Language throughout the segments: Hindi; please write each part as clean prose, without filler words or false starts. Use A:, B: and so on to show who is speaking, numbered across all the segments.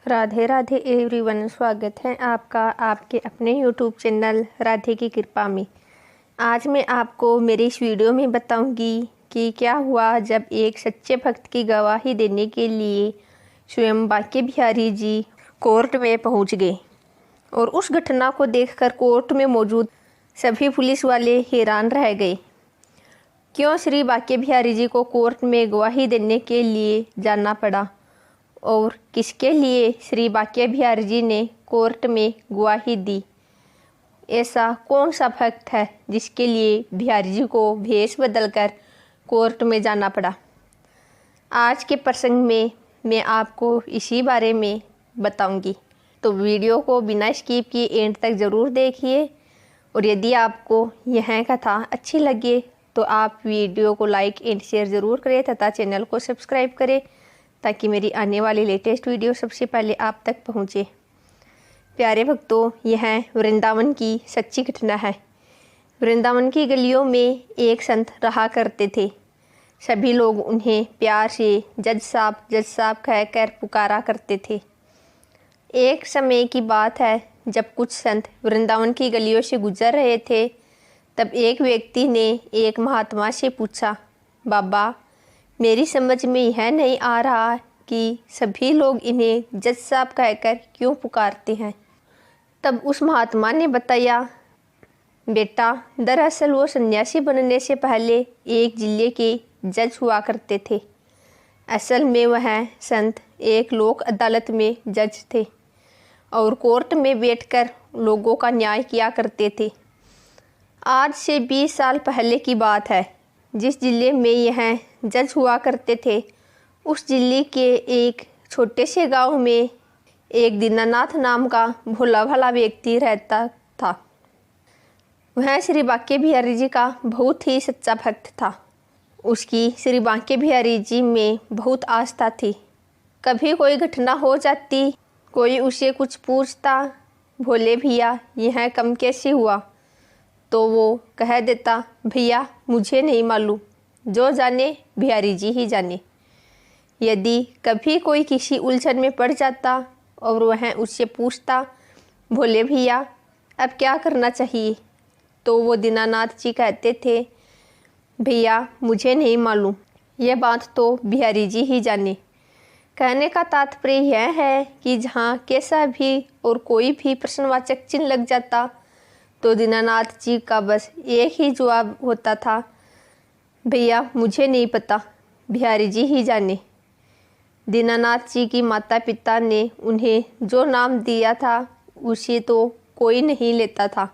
A: राधे राधे एवरीवन, स्वागत है आपका आपके अपने यूट्यूब चैनल राधे की कृपा में। आज मैं आपको मेरी इस वीडियो में बताऊंगी कि क्या हुआ जब एक सच्चे भक्त की गवाही देने के लिए स्वयं बांके बिहारी जी कोर्ट में पहुंच गए। और उस घटना को देखकर कोर्ट में मौजूद सभी पुलिस वाले हैरान रह गए। क्यों श्री बांके बिहारी जी को कोर्ट में गवाही देने के लिए जाना पड़ा और किसके लिए श्री बांके बिहारी जी ने कोर्ट में गवाही दी? ऐसा कौन सा भक्त है जिसके लिए बिहारी जी को भेष बदलकर कोर्ट में जाना पड़ा? आज के प्रसंग में मैं आपको इसी बारे में बताऊंगी, तो वीडियो को बिना स्किप किए एंड तक ज़रूर देखिए। और यदि आपको यह कथा अच्छी लगे तो आप वीडियो को लाइक एंड शेयर ज़रूर करें तथा चैनल को सब्सक्राइब करें ताकि मेरी आने वाली लेटेस्ट वीडियो सबसे पहले आप तक पहुंचे। प्यारे भक्तों, यह वृंदावन की सच्ची घटना है। वृंदावन की गलियों में एक संत रहा करते थे। सभी लोग उन्हें प्यार से जज साहब कहकर पुकारा करते थे। एक समय की बात है, जब कुछ संत वृंदावन की गलियों से गुजर रहे थे, तब एक व्यक्ति ने एक महात्मा से पूछा, बाबा, मेरी समझ में यह नहीं आ रहा कि सभी लोग इन्हें जज साहब कहकर क्यों पुकारते हैं। तब उस महात्मा ने बताया, बेटा, दरअसल वो सन्यासी बनने से पहले एक जिले के जज हुआ करते थे। असल में वह संत एक लोक अदालत में जज थे और कोर्ट में बैठकर लोगों का न्याय किया करते थे। आज से 20 साल पहले की बात है। जिस जिले में यह जज हुआ करते थे, उस जिले के एक छोटे से गांव में एक दीनानाथ नाम का भोला भाला व्यक्ति रहता था। वह श्री बांके बिहारी जी का बहुत ही सच्चा भक्त था। उसकी श्री बांके बिहारी जी में बहुत आस्था थी। कभी कोई घटना हो जाती, कोई उसे कुछ पूछता, भोले भैया यह कम कैसे हुआ, तो वो कह देता, भैया मुझे नहीं मालूम, जो जाने बिहारी जी ही जाने। यदि कभी कोई किसी उलझन में पड़ जाता और वह उससे पूछता, भोले भैया अब क्या करना चाहिए, तो वो दीनानाथ जी कहते थे, भैया मुझे नहीं मालूम, यह बात तो बिहारी जी ही जाने। कहने का तात्पर्य यह है कि जहाँ कैसा भी और कोई भी प्रश्नवाचक चिन्ह लग जाता तो दीनानाथ जी का बस एक ही जवाब होता था, भैया मुझे नहीं पता, बिहारी जी ही जाने। दीनानाथ जी की माता पिता ने उन्हें जो नाम दिया था उसे तो कोई नहीं लेता था,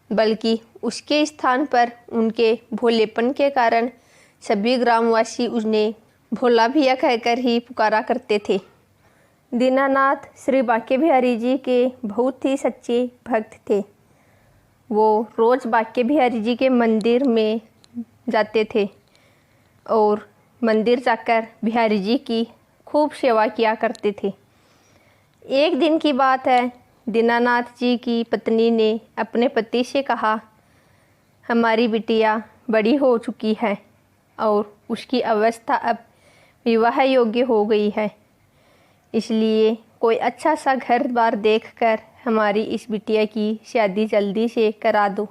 A: बल्कि उसके स्थान पर उनके भोलेपन के कारण सभी ग्रामवासी उन्हें भोला भैया कहकर ही पुकारा करते थे। दीनानाथ श्री बांके बिहारी जी के बहुत ही सच्चे भक्त थे। वो रोज़ बांके बिहारी जी के मंदिर में जाते थे और मंदिर जाकर बिहारी जी की खूब सेवा किया करते थे। एक दिन की बात है, दीनानाथ जी की पत्नी ने अपने पति से कहा, हमारी बिटिया बड़ी हो चुकी है और उसकी अवस्था अब विवाह योग्य हो गई है, इसलिए कोई अच्छा सा घर बार देखकर हमारी इस बिटिया की शादी जल्दी से करा दो।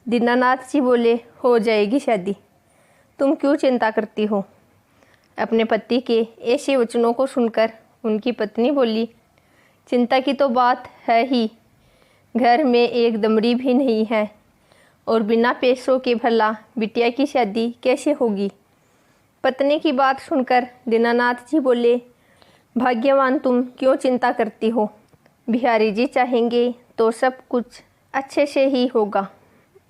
A: दीनानाथ जी बोले, हो जाएगी शादी, तुम क्यों चिंता करती हो। अपने पति के ऐसे वचनों को सुनकर उनकी पत्नी बोली, चिंता की तो बात है ही, घर में एक दमड़ी भी नहीं है और बिना पैसों के भला बिटिया की शादी कैसे होगी। पत्नी की बात सुनकर दीनानाथ जी बोले, भाग्यवान तुम, क्यों चिंता करती हो, बिहारी जी चाहेंगे तो सब कुछ अच्छे से ही होगा।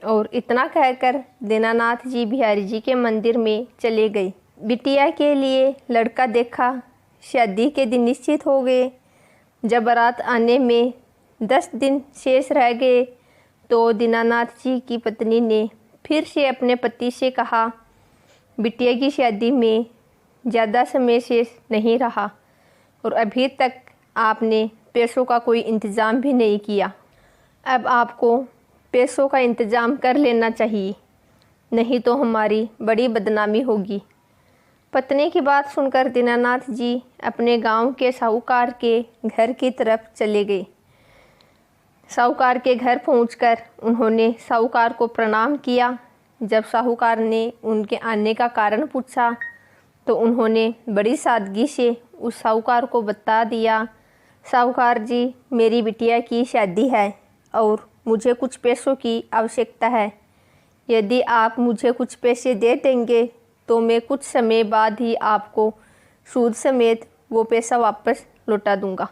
A: और इतना कहकर दीनानाथ जी बिहारी जी के मंदिर में चले गए। बिटिया के लिए लड़का देखा, शादी के दिन निश्चित हो गए। जब बारात आने में 10 दिन शेष रह गए तो दीनानाथ जी की पत्नी ने फिर से अपने पति से कहा, बिटिया की शादी में ज़्यादा समय शेष नहीं रहा और अभी तक आपने पैसों का कोई इंतज़ाम भी नहीं किया। अब आपको पैसों का इंतज़ाम कर लेना चाहिए, नहीं तो हमारी बड़ी बदनामी होगी। पत्नी की बात सुनकर दीनानाथ जी अपने गांव के साहूकार के घर की तरफ चले गए। साहूकार के घर पहुंचकर उन्होंने साहूकार को प्रणाम किया। जब साहूकार ने उनके आने का कारण पूछा तो उन्होंने बड़ी सादगी से उस साहूकार को बता दिया, साहूकार जी, मेरी बिटिया की शादी है और मुझे कुछ पैसों की आवश्यकता है। यदि आप मुझे कुछ पैसे दे देंगे तो मैं कुछ समय बाद ही आपको सूद समेत वो पैसा वापस लौटा दूंगा।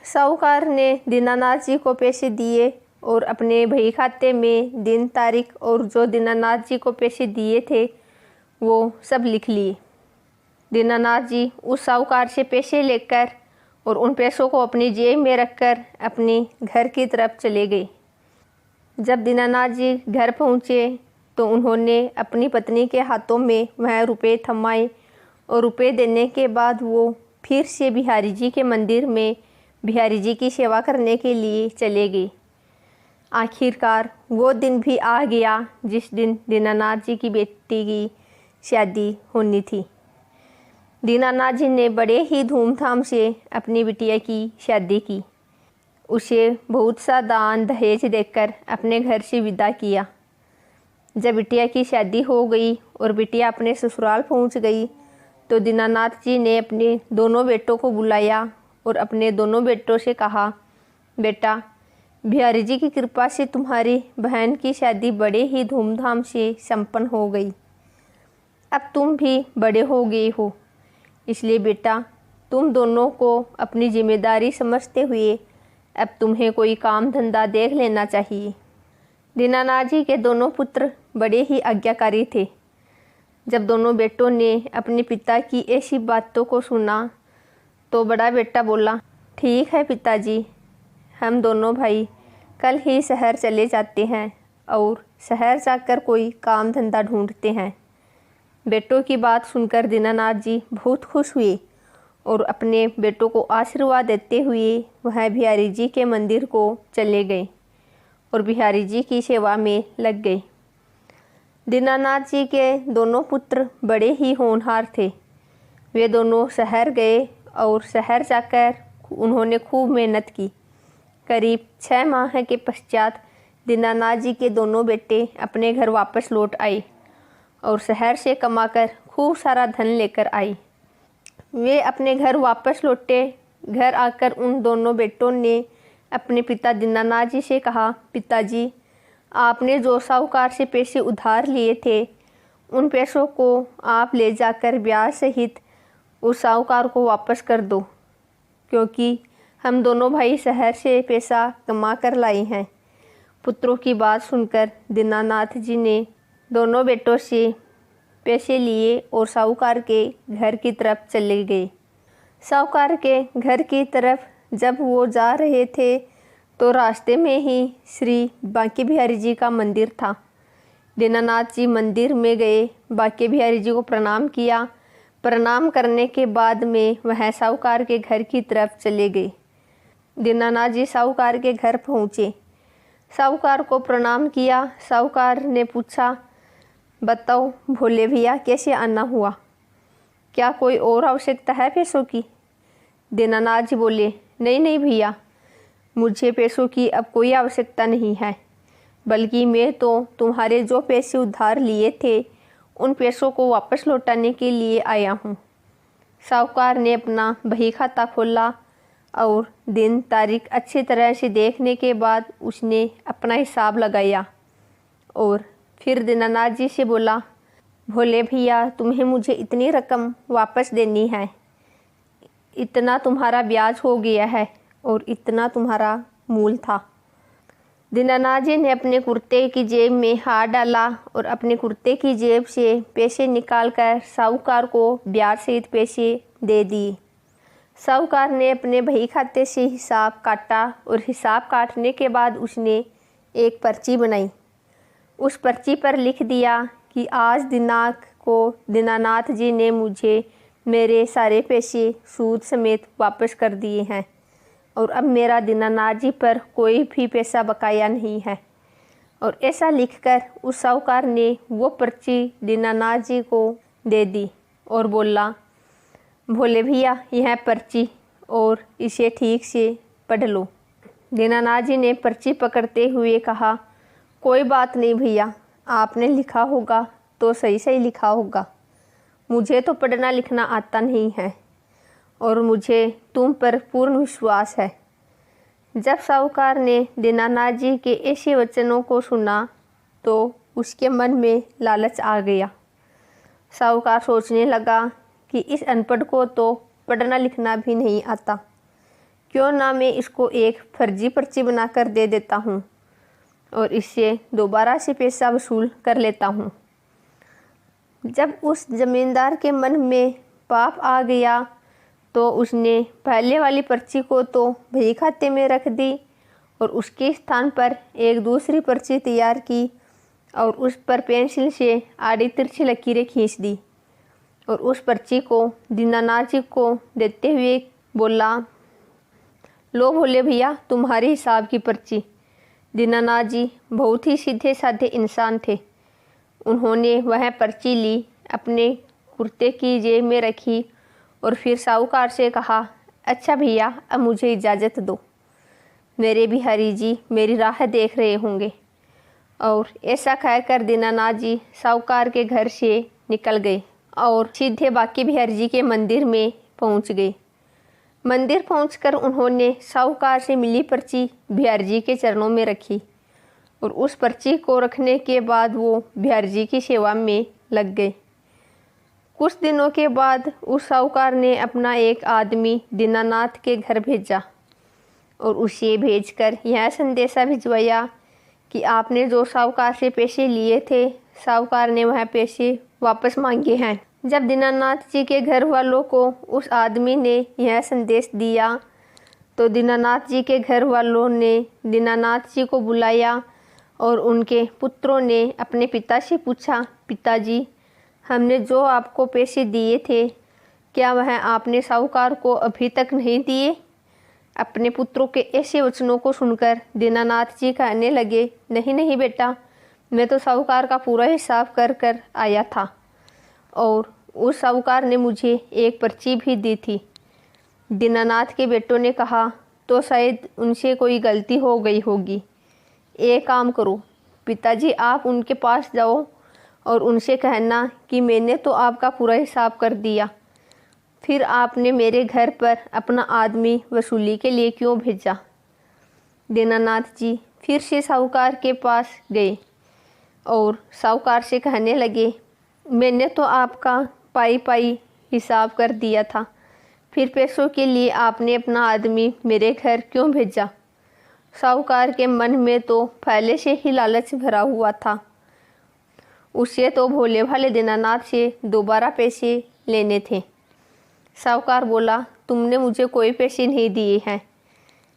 A: साहूकार ने दीनानाथ जी को पैसे दिए और अपने बही खाते में दिन तारीख और जो दीनानाथ जी को पैसे दिए थे वो सब लिख लिए। दीनानाथ जी उस साहूकार से पैसे लेकर और उन पैसों को अपनी जेब में रखकर अपने घर की तरफ चले गए। जब दीनानाथ जी घर पहुँचे तो उन्होंने अपनी पत्नी के हाथों में वह रुपए थमाए और रुपए देने के बाद वो फिर से बिहारी जी के मंदिर में बिहारी जी की सेवा करने के लिए चले गए। आखिरकार वो दिन भी आ गया जिस दिन दीनानाथ जी की बेटी की शादी होनी थी। दीनानाथ जी ने बड़े ही धूमधाम से अपनी बिटिया की शादी की। उसे बहुत सा दान दहेज देकर अपने घर से विदा किया। जब बिटिया की शादी हो गई और बिटिया अपने ससुराल पहुंच गई तो दीनानाथ जी ने अपने दोनों बेटों को बुलाया और अपने दोनों बेटों से कहा, बेटा, बिहारी जी की कृपा से तुम्हारी बहन की शादी बड़े ही धूमधाम से संपन्न हो गई। अब तुम भी बड़े हो गए हो, इसलिए बेटा तुम दोनों को अपनी जिम्मेदारी समझते हुए अब तुम्हें कोई काम धंधा देख लेना चाहिए। दीनानाथ जी के दोनों पुत्र बड़े ही आज्ञाकारी थे। जब दोनों बेटों ने अपने पिता की ऐसी बातों को सुना तो बड़ा बेटा बोला, ठीक है पिताजी, हम दोनों भाई कल ही शहर चले जाते हैं और शहर जाकर कोई काम धंधा ढूंढते हैं। बेटों की बात सुनकर दीनानाथ जी बहुत खुश हुए और अपने बेटों को आशीर्वाद देते हुए वह बिहारी जी के मंदिर को चले गए और बिहारी जी की सेवा में लग गए। दीनानाथ जी के दोनों पुत्र बड़े ही होनहार थे। वे दोनों शहर गए और शहर जाकर उन्होंने खूब मेहनत की। करीब 6 माह के पश्चात दीनानाथ जी के दोनों बेटे अपने घर वापस लौट आए और शहर से कमाकर खूब सारा धन लेकर आए। वे अपने घर वापस लौटे। घर आकर उन दोनों बेटों ने अपने पिता दीनानाथ जी से कहा, पिताजी, आपने जो साहूकार से पैसे उधार लिए थे उन पैसों को आप ले जाकर ब्याज सहित उस साहूकार को वापस कर दो, क्योंकि हम दोनों भाई शहर से पैसा कमा कर लाए हैं। पुत्रों की बात सुनकर दीनानाथ जी ने दोनों बेटों से पैसे लिए और साहूकार के घर की तरफ चले गए। साहूकार के घर की तरफ जब वो जा रहे थे तो रास्ते में ही श्री बांके बिहारी जी का मंदिर था। दीनानाथ जी मंदिर में गए, बांके बिहारी जी को प्रणाम किया। प्रणाम करने के बाद में वह साहूकार के घर की तरफ चले गए। दीनानाथ जी साहूकार के घर पहुँचे, साहूकार को प्रणाम किया। साहूकार ने पूछा, बताओ भोले भैया, कैसे आना हुआ? क्या कोई और आवश्यकता है पैसों की? दीनानाथ जी बोले, नहीं नहीं भैया, मुझे पैसों की अब कोई आवश्यकता नहीं है, बल्कि मैं तो तुम्हारे जो पैसे उधार लिए थे उन पैसों को वापस लौटाने के लिए आया हूँ। साहूकार ने अपना बही खाता खोला और दिन तारीख अच्छी तरह से देखने के बाद उसने अपना हिसाब लगाया और फिर दीनानाथ जी से बोला, भोले भैया, तुम्हें मुझे इतनी रकम वापस देनी है, इतना तुम्हारा ब्याज हो गया है और इतना तुम्हारा मूल था। दीनानाथ जी ने अपने कुर्ते की जेब में हाथ डाला और अपने कुर्ते की जेब से पैसे निकालकर साहूकार को ब्याज सहित पैसे दे दिए। साहूकार ने अपने बही खाते से हिसाब काटा और हिसाब काटने के बाद उसने एक पर्ची बनाई। उस पर्ची पर लिख दिया कि आज दिनांक को दीनानाथ जी ने मुझे मेरे सारे पैसे सूद समेत वापस कर दिए हैं और अब मेरा दीनानाथ जी पर कोई भी पैसा बकाया नहीं है। और ऐसा लिखकर उस साहूकार ने वो पर्ची दीनानाथ जी को दे दी और बोला, भोले भैया यह पर्ची और इसे ठीक से पढ़ लो। दीनानाथ जी ने पर्ची पकड़ते हुए कहा, कोई बात नहीं भैया, आपने लिखा होगा तो सही सही लिखा होगा, मुझे तो पढ़ना लिखना आता नहीं है और मुझे तुम पर पूर्ण विश्वास है। जब साहूकार ने दीनानाथ जी के ऐसे वचनों को सुना तो उसके मन में लालच आ गया। साहूकार सोचने लगा कि इस अनपढ़ को तो पढ़ना लिखना भी नहीं आता, क्यों ना मैं इसको एक फर्जी पर्ची बनाकर दे देता हूँ और इससे दोबारा से पैसा वसूल कर लेता हूँ। जब उस जमींदार के मन में पाप आ गया तो उसने पहले वाली पर्ची को तो बही खाते में रख दी और उसके स्थान पर एक दूसरी पर्ची तैयार की और उस पर पेंसिल से आड़ी तिरछी लकीरें खींच दी और उस पर्ची को दीनानाथ जी को देते हुए बोला, लो भोले भैया तुम्हारे हिसाब की पर्ची। दीनानाथ जी बहुत ही सीधे साधे इंसान थे। उन्होंने वह पर्ची ली, अपने कुर्ते की जेब में रखी और फिर साहूकार से कहा, अच्छा भैया अब मुझे इजाज़त दो, मेरे बिहारी जी मेरी राह देख रहे होंगे। और ऐसा कहकर दीनानाथ जी साहूकार के घर से निकल गए और सीधे बाकी बिहारी जी के मंदिर में पहुंच गए। मंदिर पहुंचकर उन्होंने साहूकार से मिली पर्ची बिहारी जी के चरणों में रखी और उस पर्ची को रखने के बाद वो बिहारी जी की सेवा में लग गए। कुछ दिनों के बाद उस साहूकार ने अपना एक आदमी दीनानाथ के घर भेजा और उसे भेजकर यह संदेशा भिजवाया कि आपने जो साहूकार से पैसे लिए थे, साहूकार ने वह पैसे वापस मांगे हैं। जब दीनानाथ जी के घर वालों को उस आदमी ने यह संदेश दिया तो दीनानाथ जी के घर वालों ने दीनानाथ जी को बुलाया और उनके पुत्रों ने अपने पिता से पूछा, पिताजी हमने जो आपको पैसे दिए थे क्या वह आपने साहूकार को अभी तक नहीं दिए? अपने पुत्रों के ऐसे वचनों को सुनकर दीनानाथ जी कहने लगे, नहीं नहीं बेटा, मैं तो साहूकार का पूरा हिसाब कर कर आया था और उस साहूकार ने मुझे एक पर्ची भी दी थी। दीनानाथ के बेटों ने कहा, तो शायद उनसे कोई गलती हो गई होगी। एक काम करो पिताजी, आप उनके पास जाओ और उनसे कहना कि मैंने तो आपका पूरा हिसाब कर दिया, फिर आपने मेरे घर पर अपना आदमी वसूली के लिए क्यों भेजा? दीनानाथ जी फिर से साहूकार के पास गए और साहूकार से कहने लगे, मैंने तो आपका पाई पाई हिसाब कर दिया था, फिर पैसों के लिए आपने अपना आदमी मेरे घर क्यों भेजा? साहूकार के मन में तो पहले से ही लालच भरा हुआ था, उसे तो भोले भाले दीनानाथ से दोबारा पैसे लेने थे। साहूकार बोला, तुमने मुझे कोई पैसे नहीं दिए हैं।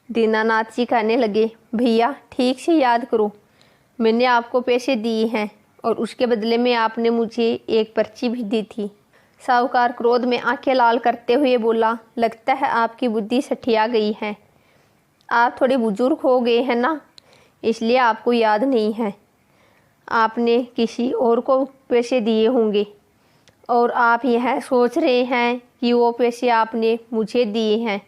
A: दीनानाथ जी कहने लगे, भैया ठीक से याद करो, मैंने आपको पैसे दिए हैं और उसके बदले में आपने मुझे एक पर्ची भी दी थी। साहूकार क्रोध में आंखें लाल करते हुए बोला, लगता है आपकी बुद्धि सठिया गई है, आप थोड़े बुजुर्ग हो गए हैं ना, इसलिए आपको याद नहीं है। आपने किसी और को पैसे दिए होंगे और आप यह सोच रहे हैं कि वो पैसे आपने मुझे दिए हैं।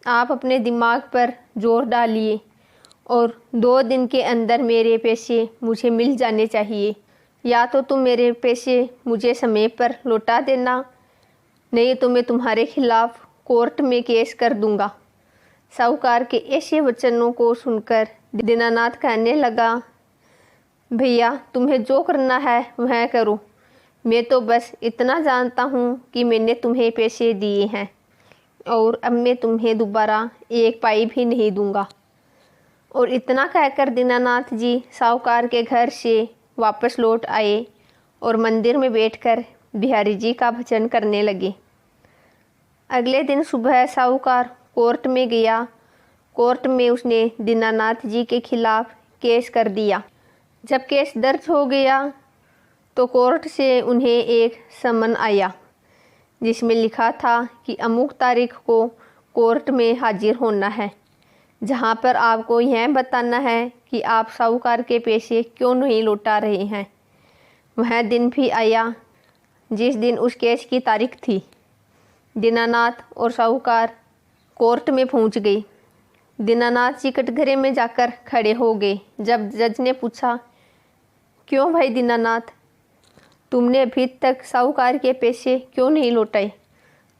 A: आप अपने दिमाग पर जोर डालिए और 2 दिन के अंदर मेरे पैसे मुझे मिल जाने चाहिए, या तो तुम मेरे पैसे मुझे समय पर लौटा देना, नहीं तो मैं तुम्हारे खिलाफ कोर्ट में केस कर दूंगा। साहूकार के ऐसे वचनों को सुनकर दीनानाथ कहने लगा, भैया तुम्हें जो करना है वह करो, मैं तो बस इतना जानता हूँ कि मैंने तुम्हें पैसे दिए हैं और अब मैं तुम्हें दोबारा एक पाई भी नहीं दूंगा। और इतना कहकर दीनानाथ जी साहूकार के घर से वापस लौट आए और मंदिर में बैठकर बिहारी जी का भजन करने लगे। अगले दिन सुबह साहूकार कोर्ट में गया। कोर्ट में उसने दीनानाथ जी के खिलाफ केस कर दिया। जब केस दर्ज हो गया तो कोर्ट से उन्हें एक समन आया जिसमें लिखा था कि अमुक तारीख को कोर्ट में हाजिर होना है, जहां पर आपको यह बताना है कि आप साहूकार के पैसे क्यों नहीं लौटा रहे हैं। वह दिन भी आया जिस दिन उस केस की तारीख थी। दीनानाथ और साहूकार कोर्ट में पहुंच गए। दीनानाथ जी कटघरे में जाकर खड़े हो गए। जब जज ने पूछा, क्यों भाई दीनानाथ, तुमने अभी तक साहूकार के पैसे क्यों नहीं लौटाए?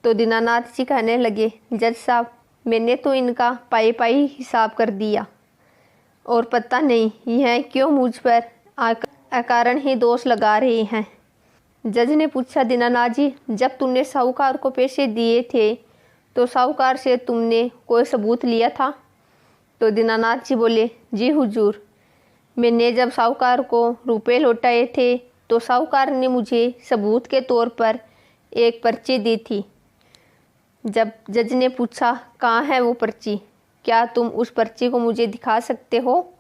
A: तो दीनानाथ जी कहने लगे, जज साहब, मैंने तो इनका पाई पाई हिसाब कर दिया और पता नहीं यह क्यों मुझ पर अकारण ही दोष लगा रहे हैं। जज ने पूछा, दीनानाथ जी, जब तुमने साहूकार को पैसे दिए थे तो साहूकार से तुमने कोई सबूत लिया था? तो दीनानाथ जी बोले, जी हुजूर, मैंने जब साहूकार को रुपए लौटाए थे तो साहूकार ने मुझे सबूत के तौर पर एक पर्ची दी थी। जब जज ने पूछा, कहाँ है वो पर्ची, क्या तुम उस पर्ची को मुझे दिखा सकते हो?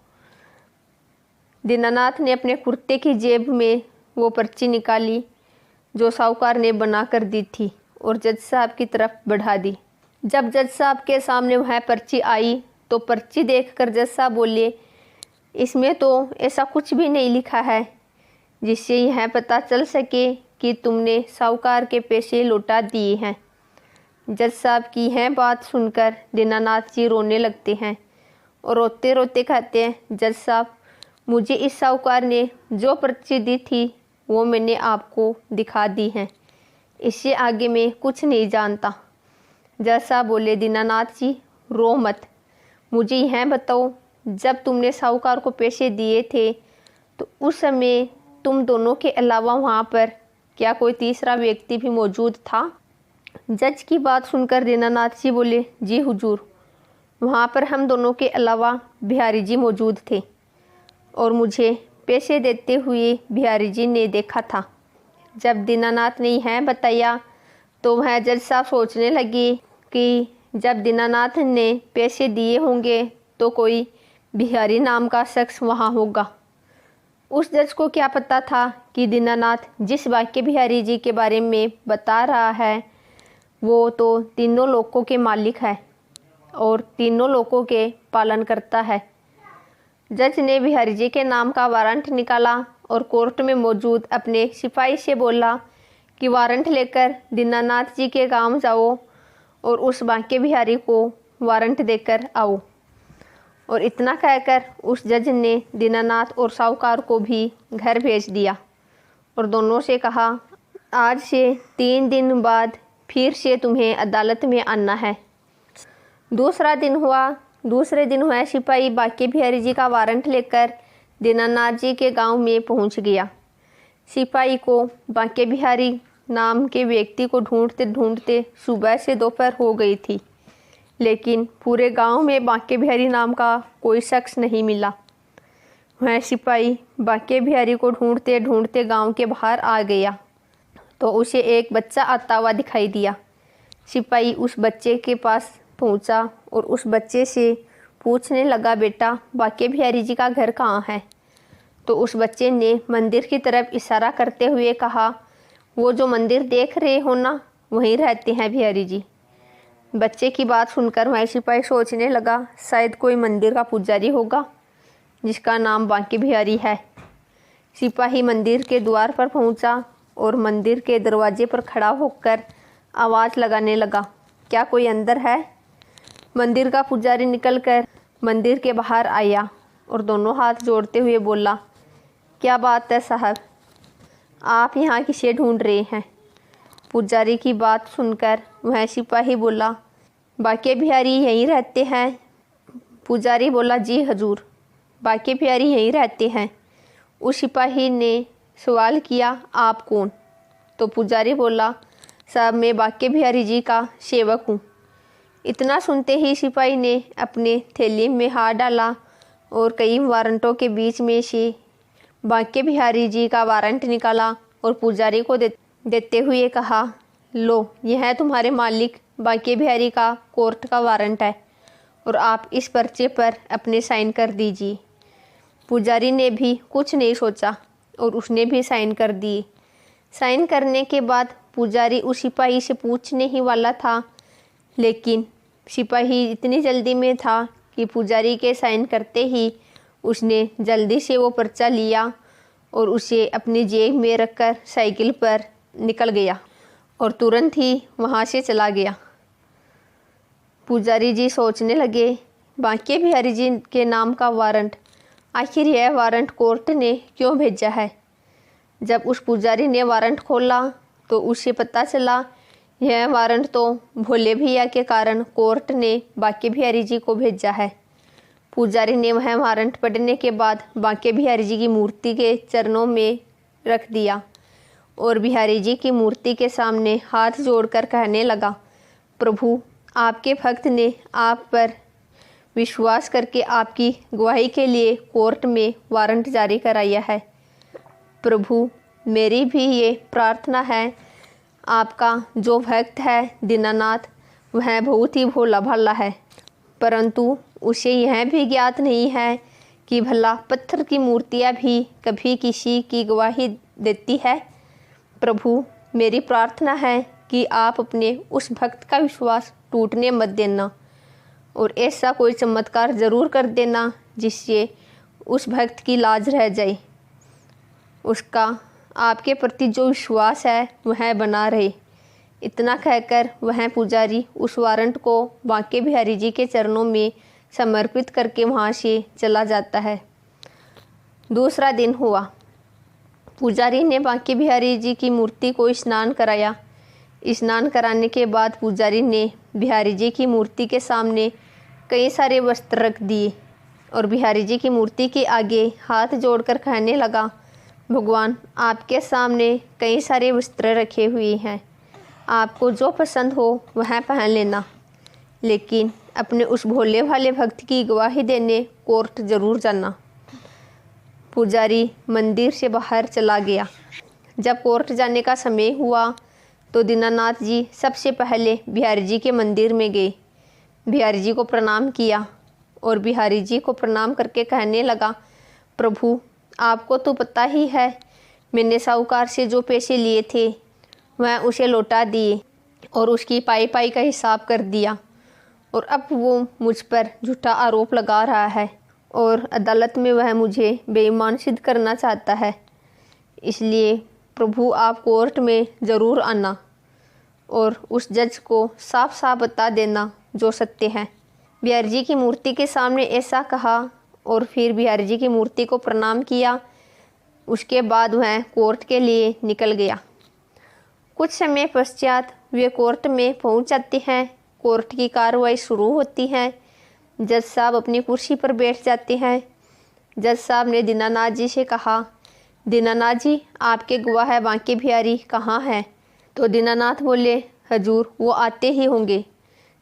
A: दीनानाथ ने अपने कुर्ते की जेब में वो पर्ची निकाली जो साहूकार ने बना कर दी थी और जज साहब की तरफ बढ़ा दी। जब जज साहब के सामने वह पर्ची आई तो पर्ची देखकर जज साहब बोले, इसमें तो ऐसा कुछ भी नहीं लिखा है जिससे यह पता चल सके कि तुमने साहूकार के पैसे लौटा दिए हैं। जज साहब की यह बात सुनकर दीनानाथ जी रोने लगते हैं और रोते रोते कहते हैं, जज साहब, मुझे इस साहूकार ने जो पर्ची दी थी वो मैंने आपको दिखा दी है, इससे आगे मैं कुछ नहीं जानता। जज साहब बोले, दीनानाथ जी, रो मत, मुझे यह बताओ, जब तुमने साहूकार को पैसे दिए थे तो उस समय तुम दोनों के अलावा वहाँ पर क्या कोई तीसरा व्यक्ति भी मौजूद था? जज की बात सुनकर दीनानाथ जी बोले, जी हुजूर, वहाँ पर हम दोनों के अलावा बिहारी जी मौजूद थे और मुझे पैसे देते हुए बिहारी जी ने देखा था। जब दीनानाथ ने यह बताया तो वह जज साहब सोचने लगे कि जब दीनानाथ ने पैसे दिए होंगे तो कोई बिहारी नाम का शख्स वहाँ होगा। उस जज को क्या पता था कि दीनानाथ जिस वाक्य बिहारी जी के बारे में बता रहा है वो तो तीनों लोकों के मालिक है और तीनों लोकों के पालन करता है। जज ने बिहारी जी के नाम का वारंट निकाला और कोर्ट में मौजूद अपने सिपाही से बोला कि वारंट लेकर दीनानाथ जी के गांव जाओ और उस बांके बिहारी को वारंट देकर आओ। और इतना कहकर उस जज ने दीनानाथ और साहूकार को भी घर भेज दिया और दोनों से कहा, आज से 3 दिन बाद फिर से तुम्हें अदालत में आना है। दूसरे दिन हुआ सिपाही बांके बिहारी जी का वारंट लेकर दीनानाथ जी के गांव में पहुंच गया। सिपाही को बांके बिहारी नाम के व्यक्ति को ढूंढते ढूंढते सुबह से दोपहर हो गई थी, लेकिन पूरे गांव में बांके बिहारी नाम का कोई शख्स नहीं मिला। वह सिपाही बांके बिहारी को ढूंढते ढूंढते गांव के बाहर आ गया तो उसे एक बच्चा आता हुआ दिखाई दिया। सिपाही उस बच्चे के पास पहुंचा और उस बच्चे से पूछने लगा, बेटा, बांके बिहारी जी का घर कहाँ है? तो उस बच्चे ने मंदिर की तरफ इशारा करते हुए कहा, वो जो मंदिर देख रहे हो ना, वहीं रहते हैं बिहारी जी। बच्चे की बात सुनकर वह सिपाही सोचने लगा, शायद कोई मंदिर का पुजारी होगा जिसका नाम बांके बिहारी है। सिपाही मंदिर के द्वार पर पहुंचा और मंदिर के दरवाजे पर खड़ा होकर आवाज़ लगाने लगा, क्या कोई अंदर है? मंदिर का पुजारी निकलकर मंदिर के बाहर आया और दोनों हाथ जोड़ते हुए बोला, क्या बात है साहब, आप यहाँ किसे ढूंढ रहे हैं? पुजारी की बात सुनकर वह सिपाही बोला, बांके बिहारी यहीं रहते हैं। पुजारी बोला, जी हजूर, बांके बिहारी यहीं रहते हैं। उस सिपाही ने सवाल किया, आप कौन? तो पुजारी बोला, साहब, मैं बांके बिहारी जी का सेवक हूँ। इतना सुनते ही सिपाही ने अपने थैली में हाथ डाला और कई वारंटों के बीच में से बांके बिहारी जी का वारंट निकाला और पुजारी को देते हुए कहा, लो, यह है तुम्हारे मालिक बांके बिहारी का कोर्ट का वारंट है और आप इस पर्चे पर अपने साइन कर दीजिए। पुजारी ने भी कुछ नहीं सोचा और उसने भी साइन कर दिए। साइन करने के बाद पुजारी उस सिपाही से पूछने ही वाला था, लेकिन सिपाही इतनी जल्दी में था कि पुजारी के साइन करते ही उसने जल्दी से वो पर्चा लिया और उसे अपनी जेब में रखकर साइकिल पर निकल गया और तुरंत ही वहाँ से चला गया। पुजारी जी सोचने लगे, बांके बिहारी जी के नाम का वारंट, आखिर यह वारंट कोर्ट ने क्यों भेजा है। जब उस पुजारी ने वारंट खोला तो उसे पता चला यह वारंट तो भोले भैया के कारण कोर्ट ने बांके बिहारी जी को भेजा है। पुजारी ने वह वारंट पढ़ने के बाद बांके बिहारी जी की मूर्ति के चरणों में रख दिया और बिहारी जी की मूर्ति के सामने हाथ जोड़कर कहने लगा, प्रभु, आपके भक्त ने आप पर विश्वास करके आपकी गवाही के लिए कोर्ट में वारंट जारी कराया है। प्रभु, मेरी भी ये प्रार्थना है, आपका जो भक्त है दीनानाथ, वह बहुत ही भोला भाला है, परंतु उसे यह भी ज्ञात नहीं है कि भला पत्थर की मूर्तियाँ भी कभी किसी की गवाही देती है। प्रभु, मेरी प्रार्थना है कि आप अपने उस भक्त का विश्वास टूटने मत देना और ऐसा कोई चमत्कार ज़रूर कर देना जिससे उस भक्त की लाज रह जाए, उसका आपके प्रति जो विश्वास है वह बना रहे। इतना कहकर वह पुजारी उस वारंट को बांके बिहारी जी के चरणों में समर्पित करके वहाँ से चला जाता है। दूसरा दिन हुआ। पुजारी ने बांके बिहारी जी की मूर्ति को स्नान कराया। स्नान कराने के बाद पुजारी ने बिहारी जी की मूर्ति के सामने कई सारे वस्त्र रख दिए और बिहारी जी की मूर्ति के आगे हाथ जोड़कर कहने लगा, भगवान, आपके सामने कई सारे वस्त्र रखे हुए हैं, आपको जो पसंद हो वह पहन लेना, लेकिन अपने उस भोले भाले भक्त की गवाही देने कोर्ट ज़रूर जाना। पुजारी मंदिर से बाहर चला गया। जब कोर्ट जाने का समय हुआ तो दीनानाथ जी सबसे पहले बिहारी जी के मंदिर में गए। बिहारी जी को प्रणाम किया और बिहारी जी को प्रणाम करके कहने लगा, प्रभु, आपको तो पता ही है, मैंने साहूकार से जो पैसे लिए थे वह उसे लौटा दिए और उसकी पाई पाई का हिसाब कर दिया और अब वो मुझ पर झूठा आरोप लगा रहा है और अदालत में वह मुझे बेईमान सिद्ध करना चाहता है। इसलिए प्रभु, आप कोर्ट में ज़रूर आना और उस जज को साफ साफ बता देना जो सत्य है। बिहारी जी की मूर्ति के सामने ऐसा कहा और फिर बिहारी जी की मूर्ति को प्रणाम किया। उसके बाद वह कोर्ट के लिए निकल गया। कुछ समय पश्चात वे कोर्ट में पहुंच जाते हैं। कोर्ट की कार्रवाई शुरू होती है। जज साहब अपनी कुर्सी पर बैठ जाते हैं। जज साहब ने दीनानाथ जी से कहा, दीनानाथ जी, आपके गवाह बांके बिहारी कहाँ हैं? तो दीनानाथ बोले, हजूर, वो आते ही होंगे।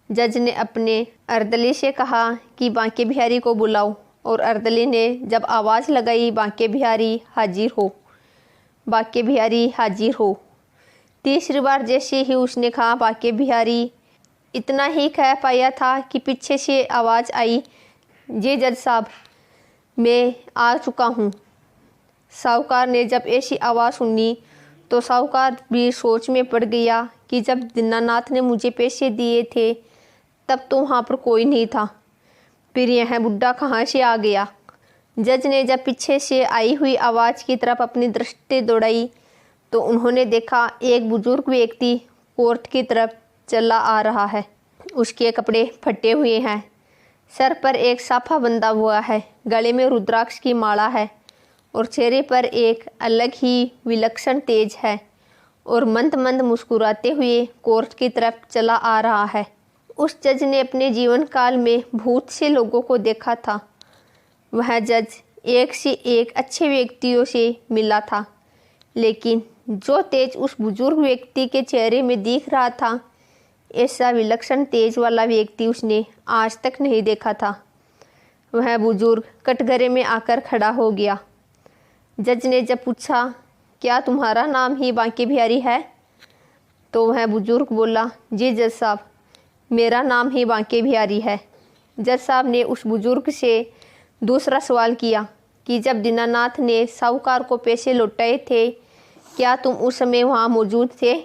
A: जज ने अपने अर्दली से कहा कि बांके बिहारी को बुलाओ और अर्दली ने जब आवाज़ लगाई, बांके बिहारी हाजिर हो, बांके बिहारी हाजिर हो। तीसरी बार जैसे ही उसने कहा बांके बिहारी, इतना ही कह पाया था कि पीछे से आवाज़ आई, जी जज साहब, मैं आ चुका हूँ। साहूकार ने जब ऐसी आवाज़ सुनी तो साहूकार भी सोच में पड़ गया कि जब दीनानाथ ने मुझे पैसे दिए थे तब तो वहाँ पर कोई नहीं था, फिर यह बुढ़ा कहाँ से आ गया। जज ने जब पीछे से आई हुई आवाज़ की तरफ अपनी दृष्टि दौड़ाई तो उन्होंने देखा एक बुजुर्ग व्यक्ति कोर्ट की तरफ चला आ रहा है। उसके कपड़े फटे हुए हैं, सर पर एक साफा बंधा हुआ है, गले में रुद्राक्ष की माला है और चेहरे पर एक अलग ही विलक्षण तेज है और मंद मंद मुस्कुराते हुए कोर्ट की तरफ चला आ रहा है। उस जज ने अपने जीवन काल में बहुत से लोगों को देखा था। वह जज एक से एक अच्छे व्यक्तियों से मिला था, लेकिन जो तेज उस बुजुर्ग व्यक्ति के चेहरे में दिख रहा था, ऐसा विलक्षण तेज वाला व्यक्ति उसने आज तक नहीं देखा था। वह बुजुर्ग कटघरे में आकर खड़ा हो गया। जज ने जब पूछा, क्या तुम्हारा नाम ही बांके बिहारी है? तो वह बुजुर्ग बोला, जी जज साहब, मेरा नाम ही बांके बिहारी है। जज साहब ने उस बुजुर्ग से दूसरा सवाल किया कि जब दीनानाथ ने साहूकार को पैसे लौटाए थे, क्या तुम उस समय वहाँ मौजूद थे?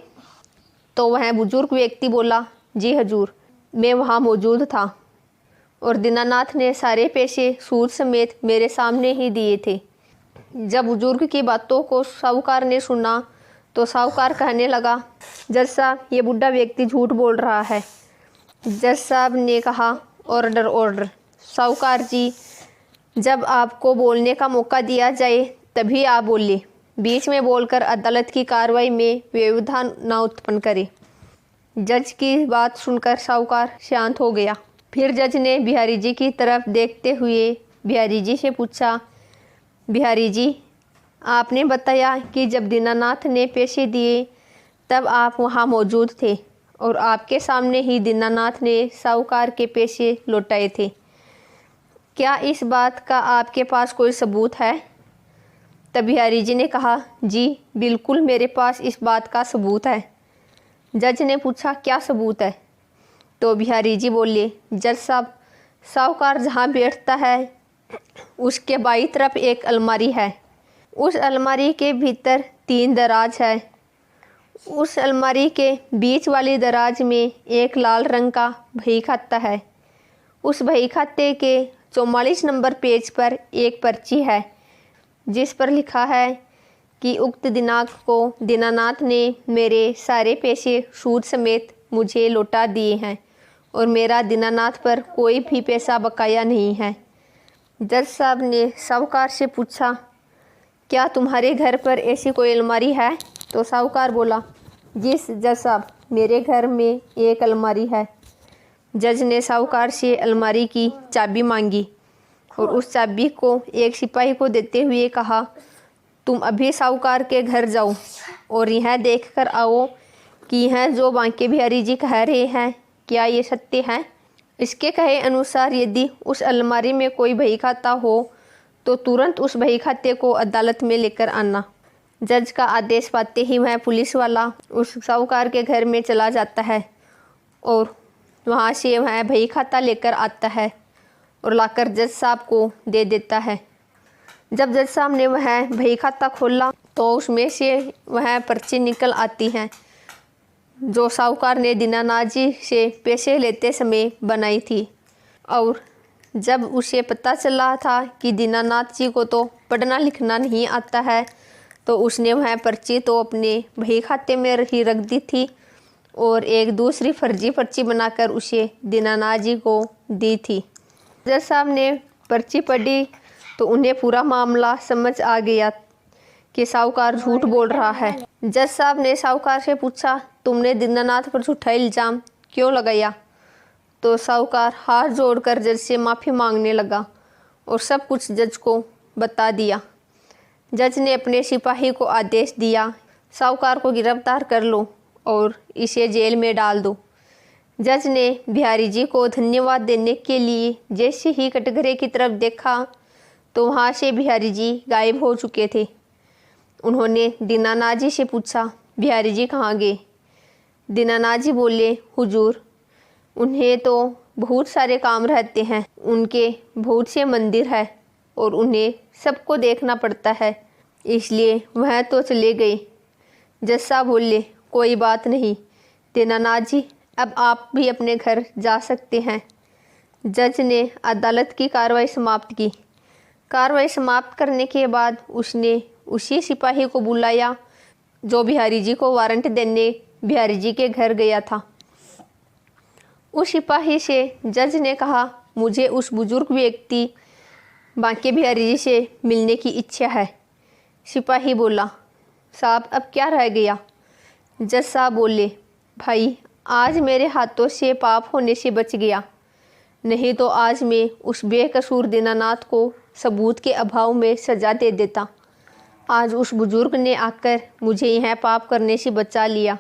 A: तो वह बुजुर्ग व्यक्ति बोला, जी हजूर, मैं वहाँ मौजूद था और दीनानाथ ने सारे पैसे सूद समेत मेरे सामने ही दिए थे। जब बुजुर्ग की बातों को साहूकार ने सुना तो साहूकार कहने लगा, जज साहब ये बुढ़ा व्यक्ति झूठ बोल रहा है। जज साहब ने कहा, ऑर्डर ऑर्डर। साहूकार जी, जब आपको बोलने का मौका दिया जाए तभी आप बोलिए, बीच में बोलकर अदालत की कार्रवाई में व्यवधान न उत्पन्न करें। जज की बात सुनकर साहूकार शांत हो गया। फिर जज ने बिहारी जी की तरफ देखते हुए बिहारी जी से पूछा, बिहारी जी, आपने बताया कि जब दीनानाथ ने पैसे दिए तब आप वहां मौजूद थे और आपके सामने ही दीनानाथ ने साहूकार के पैसे लौटाए थे। क्या इस बात का आपके पास कोई सबूत है? तब बिहारी जी ने कहा, जी बिल्कुल, मेरे पास इस बात का सबूत है। जज ने पूछा, क्या सबूत है? तो बिहारी जी बोले, जज साहब, साहूकार जहाँ बैठता है उसके बाईं तरफ एक अलमारी है। उस अलमारी के भीतर 3 दराज है। उस अलमारी के बीच वाली दराज में एक लाल रंग का बही खाता है। उस बही खाते के 44 नंबर पेज पर एक पर्ची है जिस पर लिखा है कि उक्त दिनांक को दीनानाथ ने मेरे सारे पैसे सूद समेत मुझे लौटा दिए हैं और मेरा दीनानाथ पर कोई भी पैसा बकाया नहीं है। जज साहब ने साहूकार से पूछा, क्या तुम्हारे घर पर ऐसी कोई अलमारी है? तो साहूकार बोला, जी जज साहब, मेरे घर में एक अलमारी है। जज ने साहूकार से अलमारी की चाबी मांगी और उस चाबी को एक सिपाही को देते हुए कहा, तुम अभी साहूकार के घर जाओ और यह देख कर आओ कि यह जो बांके बिहारी जी कह रहे हैं क्या ये सत्य है। इसके कहे अनुसार यदि उस अलमारी में कोई बही खाता हो तो तुरंत उस बही खाते को अदालत में लेकर आना। जज का आदेश पाते ही वह पुलिस वाला उस साहूकार के घर में चला जाता है और वहाँ से वह बही खाता लेकर आता है और लाकर जज साहब को दे देता है। जब जज साहब ने वह बही खाता खोला तो उसमें से वह पर्ची निकल आती है जो साहूकार ने दीनानाथ जी से पैसे लेते समय बनाई थी। और जब उसे पता चला था कि दीनानाथ जी को तो पढ़ना लिखना नहीं आता है तो उसने वह पर्ची तो अपने बही खाते में ही रख दी थी और एक दूसरी फर्जी पर्ची बनाकर उसे दीनानाथ जी को दी थी। जज साहब ने पर्ची पढ़ी तो उन्हें पूरा मामला समझ आ गया कि साहूकार झूठ बोल रहा है। जज साहब ने साहूकार से पूछा, तुमने दीनानाथ पर झूठा इल्ज़ाम क्यों लगाया? तो साहूकार हाथ जोड़कर जज से माफ़ी मांगने लगा और सब कुछ जज को बता दिया। जज ने अपने सिपाही को आदेश दिया, साहूकार को गिरफ्तार कर लो और इसे जेल में डाल दो। जज ने बिहारी जी को धन्यवाद देने के लिए जैसे ही कटघरे की तरफ देखा तो वहाँ से बिहारी जी गायब हो चुके थे। उन्होंने दीनानाथ जी से पूछा, बिहारी जी कहाँ गए? दीनानाथ जी बोले, हुजूर, उन्हें तो बहुत सारे काम रहते हैं, उनके बहुत से मंदिर है और उन्हें सबको देखना पड़ता है, इसलिए वह तो चले गए। जज साहब बोले, कोई बात नहीं दीनानाथ जी, अब आप भी अपने घर जा सकते हैं। जज ने अदालत की कार्रवाई समाप्त की। कार्रवाई समाप्त करने के बाद उसने उसी सिपाही को बुलाया जो बिहारी जी को वारंट देने बिहारी जी के घर गया था। उस सिपाही से जज ने कहा, मुझे उस बुजुर्ग व्यक्ति बांके बिहारी जी से मिलने की इच्छा है। सिपाही बोला, साहब अब क्या रह गया? जज साहब बोले, भाई आज मेरे हाथों से पाप होने से बच गया, नहीं तो आज मैं उस बेकसूर दीनानाथ को सबूत के अभाव में सज़ा दे देता। आज उस बुजुर्ग ने आकर मुझे यह पाप करने से बचा लिया,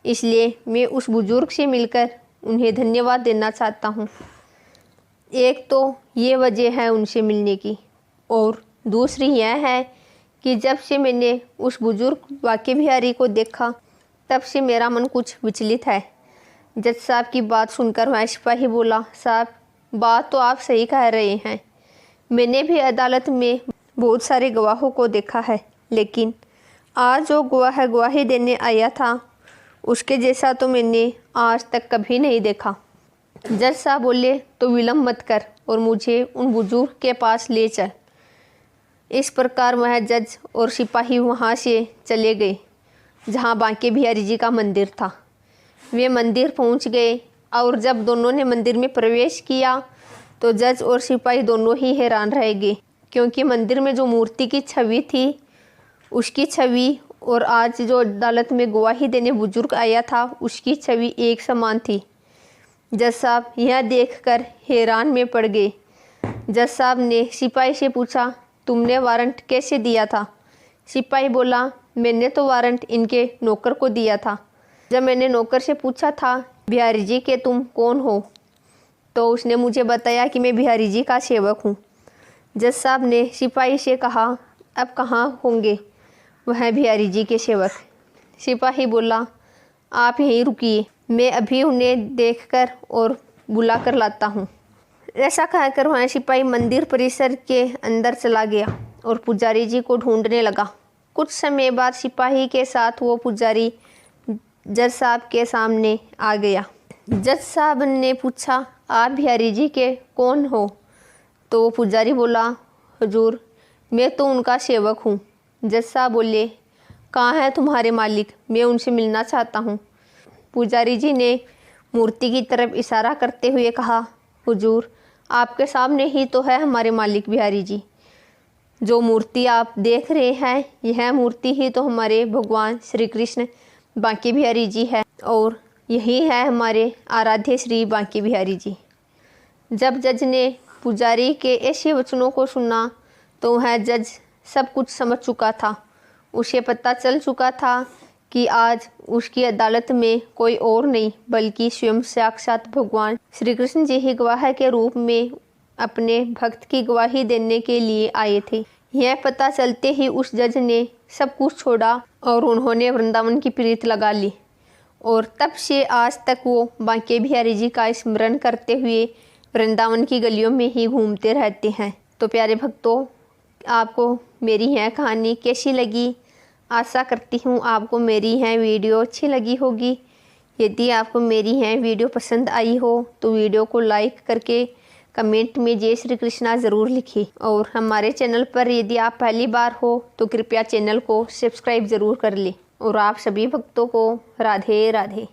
A: इसलिए मैं उस बुजुर्ग से मिलकर उन्हें धन्यवाद देना चाहता हूँ। एक तो ये वजह है उनसे मिलने की और दूसरी यह है कि जब से मैंने उस बुजुर्ग बांके बिहारी को देखा तब से मेरा मन कुछ विचलित है। जज साहब की बात सुनकर वह सिपाही बोला, साहब बात तो आप सही कह रहे हैं, मैंने भी अदालत में बहुत सारे गवाहों को देखा है, लेकिन आज जो गवाह गवाही देने आया था उसके जैसा तो मैंने आज तक कभी नहीं देखा। जज साहब बोले, तो विलम्ब मत कर और मुझे उन बुजुर्ग के पास ले चल। इस प्रकार वह जज और सिपाही वहाँ से चले गए। जहाँ बांके बिहारी जी का मंदिर था। वे मंदिर पहुँच गए और जब दोनों ने मंदिर में प्रवेश किया तो जज और सिपाही दोनों ही हैरान रह गए, क्योंकि मंदिर में जो मूर्ति की छवि थी उसकी छवि और आज जो अदालत में गवाही देने बुजुर्ग आया था उसकी छवि एक समान थी। जज साहब यह देखकर हैरान में पड़ गए। जज साहब ने सिपाही से पूछा, तुमने वारंट कैसे दिया था? सिपाही बोला, मैंने तो वारंट इनके नौकर को दिया था। जब मैंने नौकर से पूछा था बिहारी जी के तुम कौन हो, तो उसने मुझे बताया कि मैं बिहारी जी का सेवक हूँ। जज साहब ने सिपाही से कहा, अब कहाँ होंगे वह बिहारी जी के सेवक? सिपाही बोला, आप यहीं रुकिए, मैं अभी उन्हें देखकर और बुला कर लाता हूँ। ऐसा कहकर वह सिपाही मंदिर परिसर के अंदर चला गया और पुजारी जी को ढूंढने लगा। कुछ समय बाद सिपाही के साथ वो पुजारी जज साहब के सामने आ गया। जज साहब ने पूछा, आप बिहारी जी के कौन हो? तो वो पुजारी बोला, हुजूर मैं तो उनका सेवक हूँ। जज साहब बोले, कहाँ है तुम्हारे मालिक? मैं उनसे मिलना चाहता हूँ। पुजारी जी ने मूर्ति की तरफ इशारा करते हुए कहा, हुजूर आपके सामने ही तो है हमारे मालिक बिहारी जी। जो मूर्ति आप देख रहे हैं यह मूर्ति ही तो हमारे भगवान श्री कृष्ण बांके बिहारी जी है और यही है हमारे आराध्य श्री बांके बिहारी जी। जब जज ने पुजारी के ऐसे वचनों को सुना तो वह जज सब कुछ समझ चुका था। उसे पता चल चुका था कि आज उसकी अदालत में कोई और नहीं बल्कि स्वयं साक्षात भगवान श्री कृष्ण जी ही गवाह के रूप में अपने भक्त की गवाही देने के लिए आए थे। यह पता चलते ही उस जज ने सब कुछ छोड़ा और उन्होंने वृंदावन की प्रीत लगा ली और तब से आज तक वो बांके बिहारी जी का स्मरण करते हुए वृंदावन की गलियों में ही घूमते रहते हैं। तो प्यारे भक्तों, आपको मेरी यह कहानी कैसी लगी? आशा करती हूँ आपको मेरी यह वीडियो अच्छी लगी होगी। यदि आपको मेरी यह वीडियो पसंद आई हो तो वीडियो को लाइक करके कमेंट में जय श्री कृष्णा ज़रूर लिखें और हमारे चैनल पर यदि आप पहली बार हो तो कृपया चैनल को सब्सक्राइब ज़रूर कर लें। और आप सभी भक्तों को राधे राधे।